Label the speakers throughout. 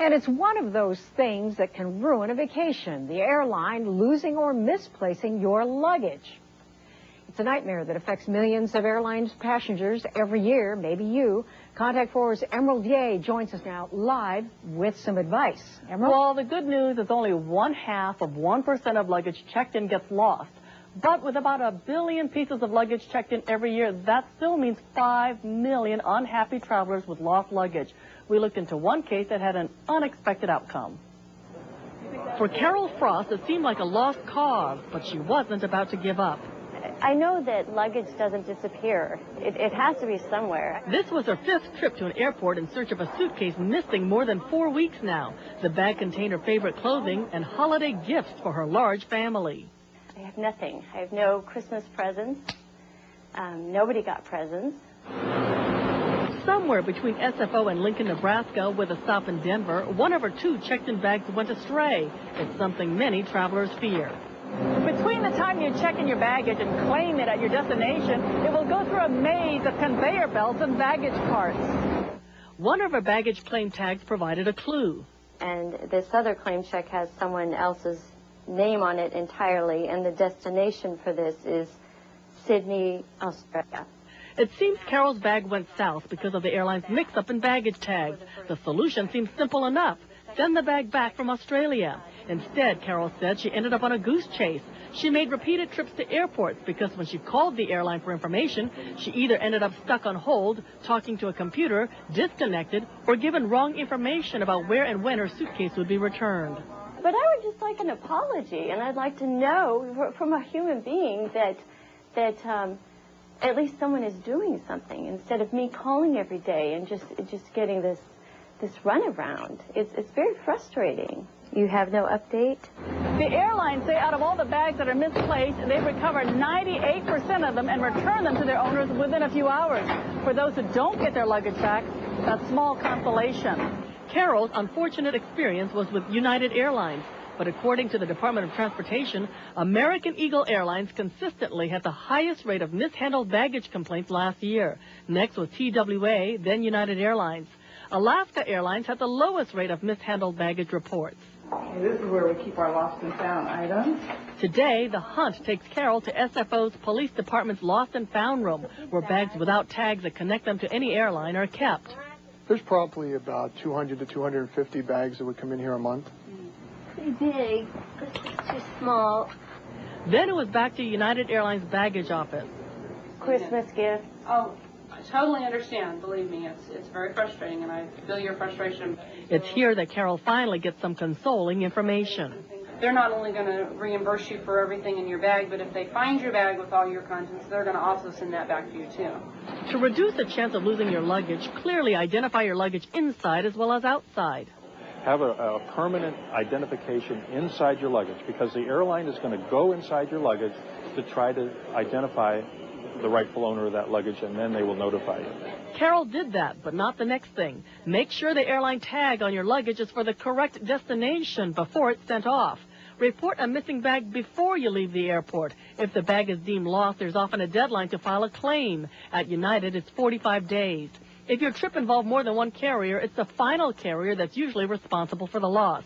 Speaker 1: And it's one of those things that can ruin a vacation, the airline losing or misplacing your luggage. It's a nightmare that affects millions of airline passengers every year, maybe you. Contact 4's Emerald Ye joins us now live with some advice. Emerald?
Speaker 2: Well, the good news is only 0.5% of luggage checked in gets lost. But with about 1 billion pieces of luggage checked in every year, that still means 5 million unhappy travelers with lost luggage. We looked into one case that had an unexpected outcome. For Carol Frost, it seemed like a lost cause, but she wasn't about to give up.
Speaker 3: I know that luggage doesn't disappear. It has to be somewhere.
Speaker 2: This was her 5th trip to an airport in search of a suitcase missing more than 4 weeks now. The bag contained her favorite clothing and holiday gifts for her large family.
Speaker 3: I have nothing. I have no Christmas presents. Nobody got presents.
Speaker 2: Somewhere between SFO and Lincoln, Nebraska, with a stop in Denver, one of her 2 checked-in bags went astray. It's something many travelers fear. Between the time you check in your baggage and claim it at your destination, it will go through a maze of conveyor belts and baggage carts. One of her baggage claim tags provided a clue.
Speaker 3: And this other claim check has someone else's name on it entirely, and the destination for this is Sydney, Australia.
Speaker 2: It seems Carol's bag went south because of the airline's mix-up in baggage tags. The solution seems simple enough. Send the bag back from Australia. Instead, Carol said she ended up on a goose chase. She made repeated trips to airports because when she called the airline for information, she either ended up stuck on hold, talking to a computer, disconnected, or given wrong information about where and when her suitcase would be returned.
Speaker 3: But I would just like an apology, and I'd like to know from a human being that at least someone is doing something instead of me calling every day and just getting this runaround. It's very frustrating. You have no update?
Speaker 2: The airlines say out of all the bags that are misplaced, they've recovered 98% of them and returned them to their owners within a few hours. For those who don't get their luggage back, a small consolation. Carol's unfortunate experience was with United Airlines, but according to the Department of Transportation, American Eagle Airlines consistently had the highest rate of mishandled baggage complaints last year. Next was TWA, then United Airlines. Alaska Airlines had the lowest rate of mishandled baggage reports.
Speaker 4: This is where we keep our lost and found items.
Speaker 2: Today, the hunt takes Carol to SFO's police department's lost and found room, where bags without tags that connect them to any airline are kept.
Speaker 5: There's probably about 200 to 250 bags that would come in here a month.
Speaker 3: Pretty big. This is too small.
Speaker 2: Then it was back to United Airlines baggage office.
Speaker 3: Christmas gift.
Speaker 4: Oh, I totally understand. Believe me, it's very frustrating, and I feel your frustration.
Speaker 2: It's here that Carol finally gets some consoling information.
Speaker 4: They're not only going to reimburse you for everything in your bag, but if they find your bag with all your contents, they're going to also send that back to you, too.
Speaker 2: To reduce the chance of losing your luggage, clearly identify your luggage inside as well as outside.
Speaker 6: Have a permanent identification inside your luggage, because the airline is going to go inside your luggage to try to identify the rightful owner of that luggage, and then they will notify you.
Speaker 2: Carol did that, but not the next thing. Make sure the airline tag on your luggage is for the correct destination before it's sent off. Report a missing bag before you leave the airport. If the bag is deemed lost, there's often a deadline to file a claim. At United, it's 45 days. If your trip involved more than one carrier, it's the final carrier that's usually responsible for the loss.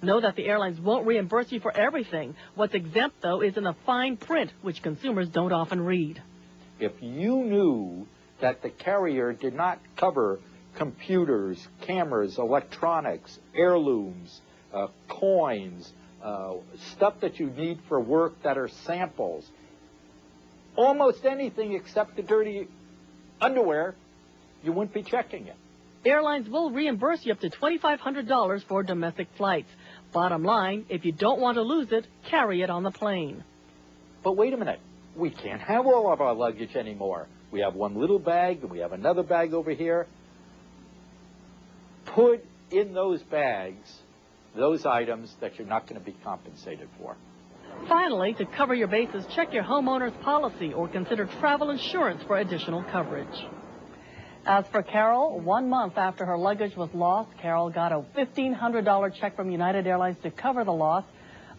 Speaker 2: Know that the airlines won't reimburse you for everything. What's exempt, though, is in the fine print, which consumers don't often read.
Speaker 7: If you knew that the carrier did not cover computers, cameras, electronics, heirlooms, coins, stuff that you need for work that are samples, almost anything except the dirty underwear, you wouldn't be checking it.
Speaker 2: Airlines will reimburse you up to $2,500 for domestic flights. Bottom line, if you don't want to lose it, carry it on the plane.
Speaker 7: But wait a minute. We can't have all of our luggage anymore. We have one little bag, and we have another bag over here. Put in those bags those items that you're not going to be compensated for.
Speaker 2: Finally, to cover your bases, check your homeowner's policy or consider travel insurance for additional coverage. As for Carol, 1 month after her luggage was lost, Carol got a $1,500 check from United Airlines to cover the loss.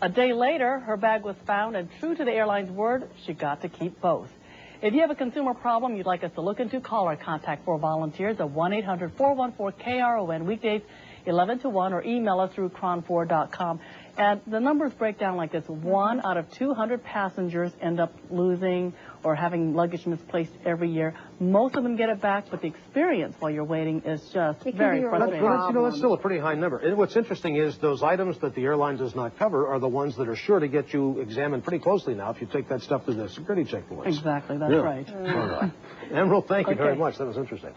Speaker 2: A day later, her bag was found, and true to the airline's word, she got to keep both. If you have a consumer problem you'd like us to look into, call our Contact 4 volunteers at 1-800-414-KRON weekdays 1121 or email us through kron4.com. And the numbers break down like this. 1 out of 200 passengers end up losing or having luggage misplaced every year. Most of them get it back, but the experience while you're waiting is just very frustrating.
Speaker 8: Well, that's still a pretty high number. And what's interesting is those items that the airline does not cover are the ones that are sure to get you examined pretty closely now if you take that stuff to the security checkpoints.
Speaker 2: Exactly, that's right.
Speaker 8: All right. Emerald, thank you very much. That was interesting.